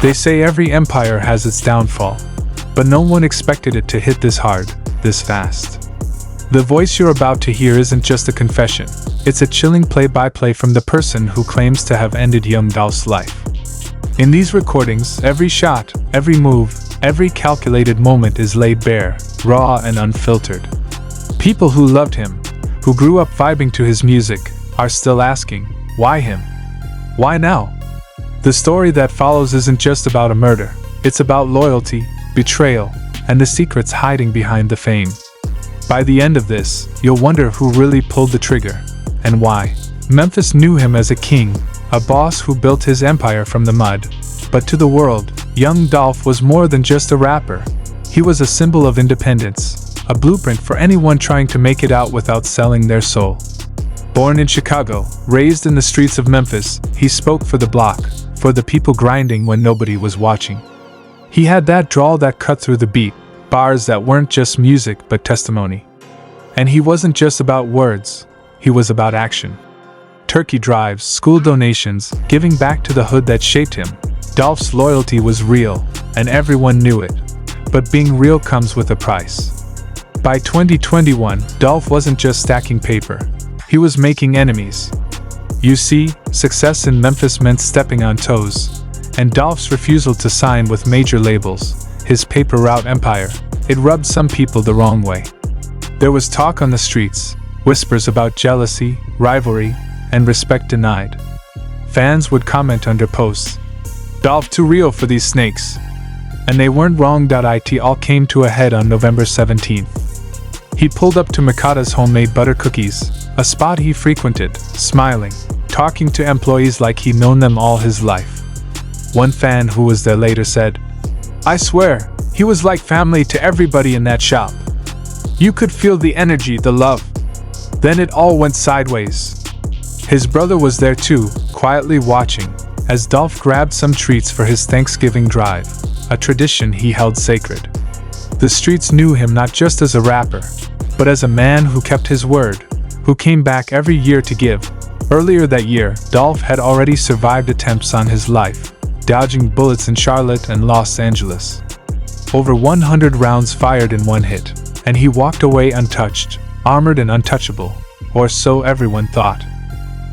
They say every empire has its downfall, but no one expected it to hit this hard, this fast. The voice you're about to hear isn't just a confession, it's a chilling play-by-play from the person who claims to have ended young Dolph's life. In these recordings, every shot, every move, every calculated moment is laid bare, raw and unfiltered. People who loved him, who grew up vibing to his music, are still asking, why him? Why now? The story that follows isn't just about a murder, it's about loyalty, betrayal, and the secrets hiding behind the fame. By the end of this, you'll wonder who really pulled the trigger, and why. Memphis knew him as a king, a boss who built his empire from the mud. But to the world, young Dolph was more than just a rapper. He was a symbol of independence, a blueprint for anyone trying to make it out without selling their soul. Born in Chicago, raised in the streets of Memphis, he spoke for the block, for the people grinding when nobody was watching. He had that drawl that cut through the beat, bars that weren't just music but testimony. And he wasn't just about words, he was about action. Turkey drives, school donations, giving back to the hood that shaped him. Dolph's loyalty was real, and everyone knew it. But being real comes with a price. By 2021, Dolph wasn't just stacking paper, he was making enemies. You see, success in Memphis meant stepping on toes, and Dolph's refusal to sign with major labels, his paper route empire, it rubbed some people the wrong way. There was talk on the streets, whispers about jealousy, rivalry, and respect denied. Fans would comment under posts, "Dolph too real for these snakes." And they weren't wrong. It all came to a head on November 17th. He pulled up to Makata's homemade butter cookies, a spot he frequented, smiling, talking to employees like he'd known them all his life. One fan who was there later said, "I swear, he was like family to everybody in that shop. You could feel the energy, the love." Then it all went sideways. His brother was there too, quietly watching, as Dolph grabbed some treats for his Thanksgiving drive, a tradition he held sacred. The streets knew him not just as a rapper, but as a man who kept his word, who came back every year to give. Earlier that year, Dolph had already survived attempts on his life, dodging bullets in Charlotte and Los Angeles. Over 100 rounds fired in one hit, and he walked away untouched, armored and untouchable, or so everyone thought.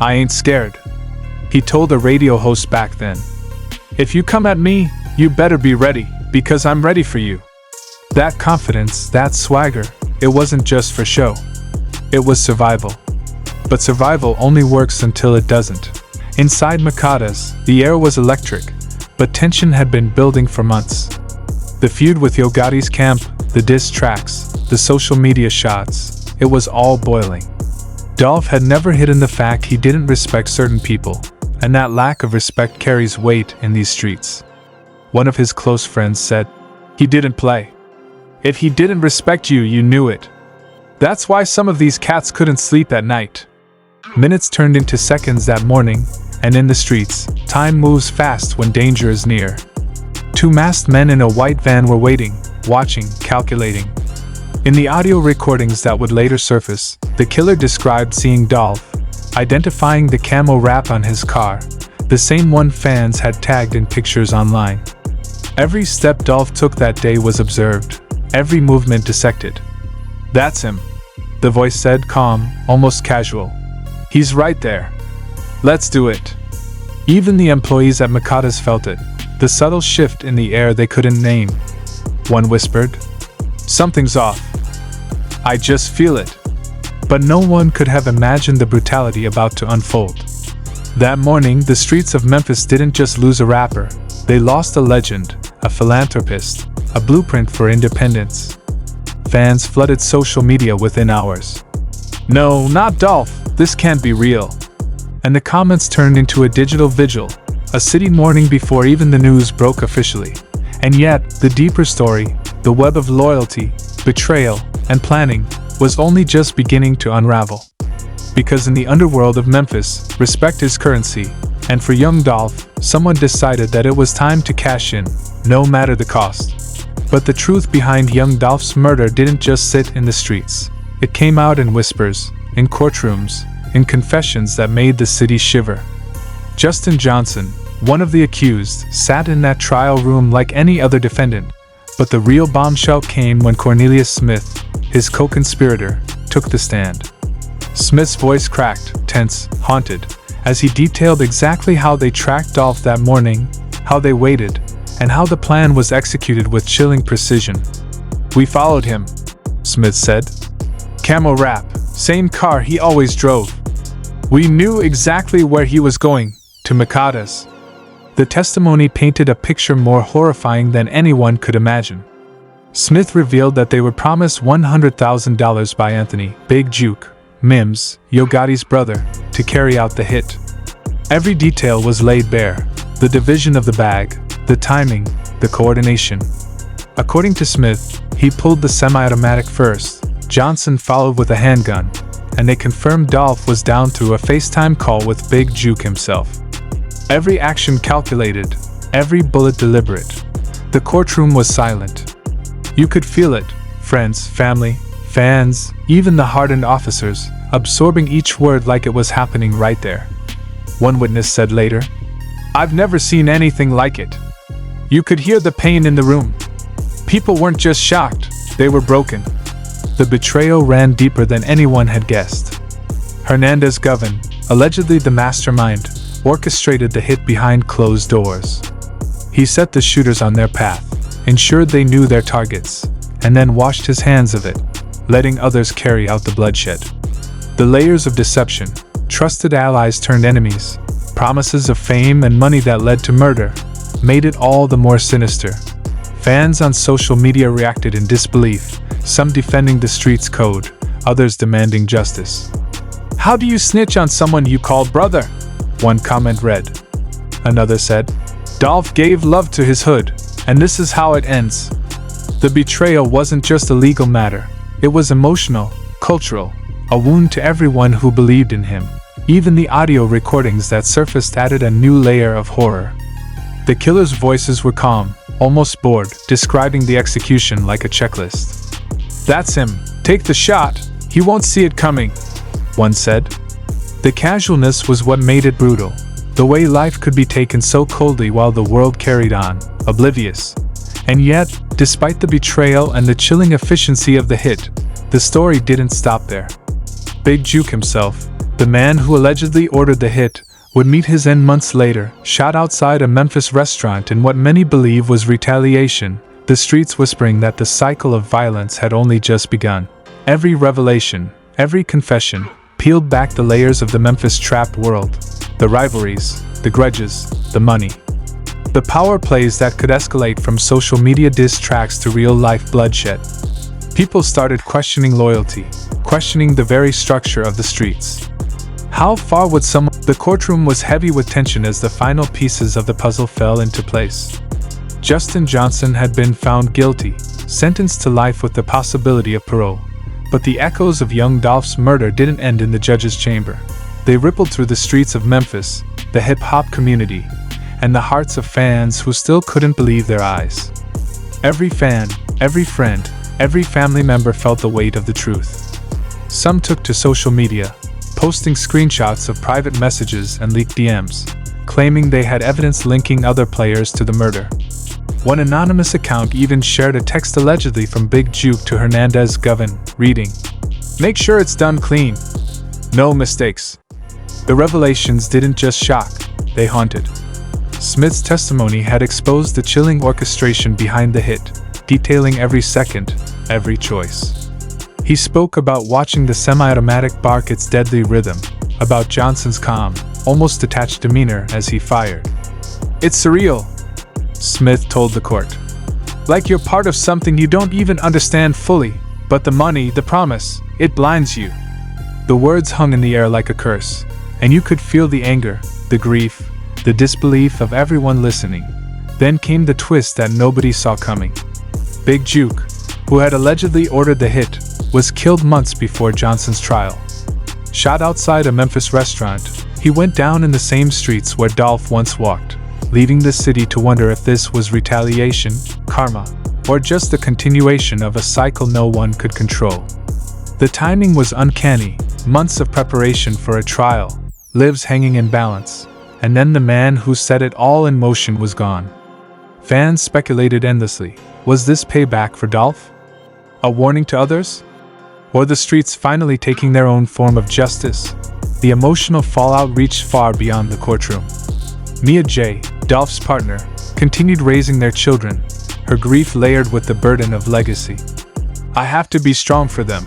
"I ain't scared," he told a radio host back then. "If you come at me, you better be ready, because I'm ready for you." That confidence, that swagger, it wasn't just for show. It was survival. But survival only works until it doesn't. Inside Makata's, the air was electric, but tension had been building for months. The feud with Yo Gotti's camp, the diss tracks, the social media shots, it was all boiling. Dolph had never hidden the fact he didn't respect certain people, and that lack of respect carries weight in these streets. One of his close friends said, "He didn't play. If he didn't respect you, you knew it. That's why some of these cats couldn't sleep at night." Minutes turned into seconds that morning, and in the streets, time moves fast when danger is near. Two masked men in a white van were waiting, watching, calculating. In the audio recordings that would later surface, the killer described seeing Dolph, identifying the camo wrap on his car, the same one fans had tagged in pictures online. Every step Dolph took that day was observed, every movement dissected. "That's him," the voice said, calm, almost casual. "He's right there. Let's do it." Even the employees at Makata's felt it, the subtle shift in the air they couldn't name. One whispered, "Something's off. I just feel it." But no one could have imagined the brutality about to unfold. That morning, the streets of Memphis didn't just lose a rapper, they lost a legend, a philanthropist, a blueprint for independence. Fans flooded social media within hours. "No, not Dolph, this can't be real." And the comments turned into a digital vigil, a city mourning before even the news broke officially. And yet, the deeper story, the web of loyalty, betrayal, and planning, was only just beginning to unravel. Because in the underworld of Memphis, respect is currency, and for young Dolph, someone decided that it was time to cash in, no matter the cost. But the truth behind young Dolph's murder didn't just sit in the streets. It came out in whispers, in courtrooms, in confessions that made the city shiver. Justin Johnson, One of the accused sat in that trial room like any other defendant, but the real bombshell came when Cornelius Smith, his co-conspirator, took the stand. Smith's voice cracked, tense, haunted, as he detailed exactly how they tracked Dolph that morning, how they waited, and how the plan was executed with chilling precision. "We followed him," Smith said. "Camo wrap, same car he always drove. We knew exactly where he was going, to Mikada's." The testimony painted a picture more horrifying than anyone could imagine. Smith revealed that they were promised $100,000 by Anthony, Big Juke, Mims, Yo Gotti's brother, to carry out the hit. Every detail was laid bare: the division of the bag, the timing, the coordination. According to Smith, he pulled the semi-automatic first, Johnson followed with a handgun, and they confirmed Dolph was down through a FaceTime call with Big Juke himself. Every action calculated, every bullet deliberate. The courtroom was silent. You could feel it: friends, family, fans, even the hardened officers, absorbing each word like it was happening right there. One witness said later, "I've never seen anything like it. You could hear the pain in the room. People weren't just shocked, they were broken." The betrayal ran deeper than anyone had guessed. Hernandez Govan, allegedly the mastermind, orchestrated the hit behind closed doors. He set the shooters on their path, ensured they knew their targets, and then washed his hands of it, letting others carry out the bloodshed. The layers of deception, trusted allies turned enemies, promises of fame and money that led to murder, made it all the more sinister. Fans on social media reacted in disbelief, some defending the street's code, others demanding justice. "How do you snitch on someone you call brother?" one comment read. Another said, "Dolph gave love to his hood, and this is how it ends." The betrayal wasn't just a legal matter, it was emotional, cultural, a wound to everyone who believed in him. Even the audio recordings that surfaced added a new layer of horror. The killers' voices were calm, almost bored, describing the execution like a checklist. "That's him. Take the shot. He won't see it coming," one said. The casualness was what made it brutal. The way life could be taken so coldly while the world carried on, oblivious. And yet, despite the betrayal and the chilling efficiency of the hit, the story didn't stop there. Big Juke himself, the man who allegedly ordered the hit, would meet his end months later, shot outside a Memphis restaurant in what many believe was retaliation, the streets whispering that the cycle of violence had only just begun. Every revelation, every confession, peeled back the layers of the Memphis trapped world. The rivalries, the grudges, the money. The power plays that could escalate from social media diss tracks to real-life bloodshed. People started questioning loyalty, questioning the very structure of the streets. How far would someone... The courtroom was heavy with tension as the final pieces of the puzzle fell into place. Justin Johnson had been found guilty, sentenced to life with the possibility of parole. But the echoes of young Dolph's murder didn't end in the judge's chamber. They rippled through the streets of Memphis, the hip-hop community, and the hearts of fans who still couldn't believe their eyes. Every fan, every friend, every family member felt the weight of the truth. Some took to social media, posting screenshots of private messages and leaked DMs, claiming they had evidence linking other players to the murder. One anonymous account even shared a text allegedly from Big Juke to Hernandez Govan, reading, "Make sure it's done clean. No mistakes." The revelations didn't just shock, they haunted. Smith's testimony had exposed the chilling orchestration behind the hit, detailing every second, every choice. He spoke about watching the semi-automatic bark its deadly rhythm, about Johnson's calm, almost detached demeanor as he fired. "It's surreal," Smith told the court. "Like you're part of something you don't even understand fully, but the money, the promise, it blinds you." The words hung in the air like a curse, and you could feel the anger, the grief, the disbelief of everyone listening. Then came the twist that nobody saw coming. Big Juke, who had allegedly ordered the hit, was killed months before Johnson's trial. Shot outside a Memphis restaurant, he went down in the same streets where Dolph once walked, leaving the city to wonder if this was retaliation, karma, or just the continuation of a cycle no one could control. The timing was uncanny, months of preparation for a trial, lives hanging in balance, and then the man who set it all in motion was gone. Fans speculated endlessly. Was this payback for Dolph? A warning to others? Or the streets finally taking their own form of justice? The emotional fallout reached far beyond the courtroom. Mia J., Dolph's partner, continued raising their children, her grief layered with the burden of legacy. "I have to be strong for them,"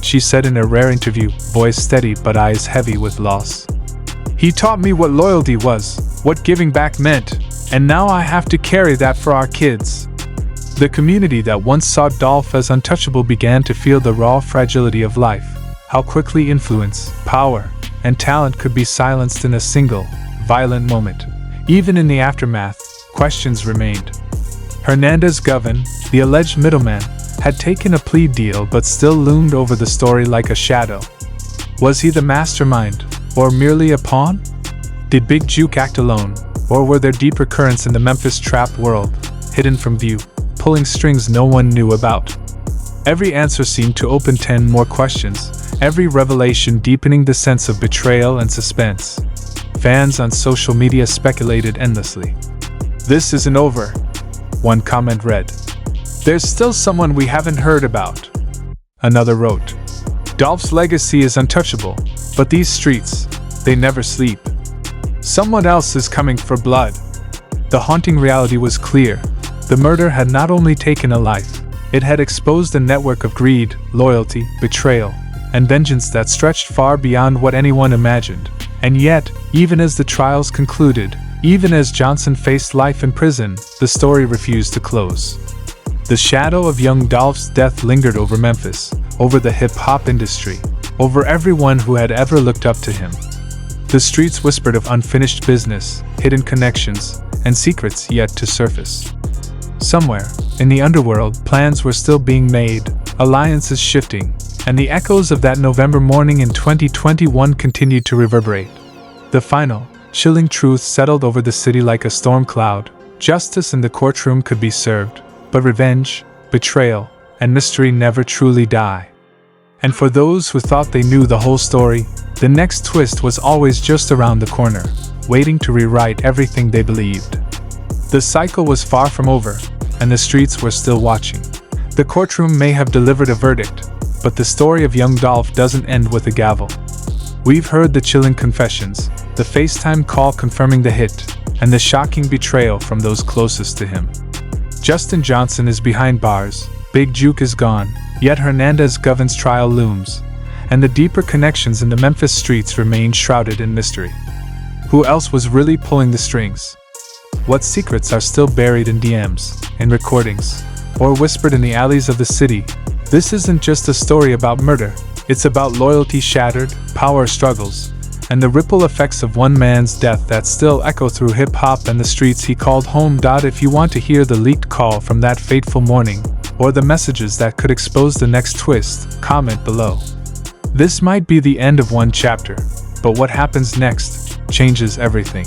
she said in a rare interview, voice steady but eyes heavy with loss. "He taught me what loyalty was, what giving back meant, and now I have to carry that for our kids." The community that once saw Dolph as untouchable began to feel the raw fragility of life, how quickly influence, power, and talent could be silenced in a single, violent moment. Even in the aftermath, questions remained. Hernandez Govan, the alleged middleman, had taken a plea deal but still loomed over the story like a shadow. Was he the mastermind, or merely a pawn? Did Big Juke act alone, or were there deeper currents in the Memphis trap world, hidden from view, pulling strings no one knew about? Every answer seemed to open 10 more questions, every revelation deepening the sense of betrayal and suspense. Fans on social media speculated endlessly. "This isn't over," one comment read. "There's still someone we haven't heard about." Another wrote, "Dolph's legacy is untouchable, but these streets, they never sleep. Someone else is coming for blood." The haunting reality was clear. The murder had not only taken a life, it had exposed a network of greed, loyalty, betrayal, and vengeance that stretched far beyond what anyone imagined. And yet, even as the trials concluded, even as Johnson faced life in prison, the story refused to close. The shadow of young Dolph's death lingered over Memphis, over the hip-hop industry, over everyone who had ever looked up to him. The streets whispered of unfinished business, hidden connections, and secrets yet to surface. Somewhere, in the underworld, plans were still being made, alliances shifting, and the echoes of that November morning in 2021 continued to reverberate. The final, chilling truth settled over the city like a storm cloud. Justice in the courtroom could be served, but revenge, betrayal, and mystery never truly die. And for those who thought they knew the whole story, the next twist was always just around the corner, waiting to rewrite everything they believed. The cycle was far from over, and the streets were still watching. The courtroom may have delivered a verdict, but the story of young Dolph doesn't end with a gavel. We've heard the chilling confessions, the FaceTime call confirming the hit, and the shocking betrayal from those closest to him. Justin Johnson is behind bars, Big Juke is gone, yet Hernandez Govan's trial looms, and the deeper connections in the Memphis streets remain shrouded in mystery. Who else was really pulling the strings? What secrets are still buried in DMs, in recordings, or whispered in the alleys of the city? This isn't just a story about murder, it's about loyalty shattered, power struggles, and the ripple effects of one man's death that still echo through hip-hop and the streets he called home. If you want to hear the leaked call from that fateful morning, or the messages that could expose the next twist, comment below. This might be the end of one chapter, but what happens next changes everything.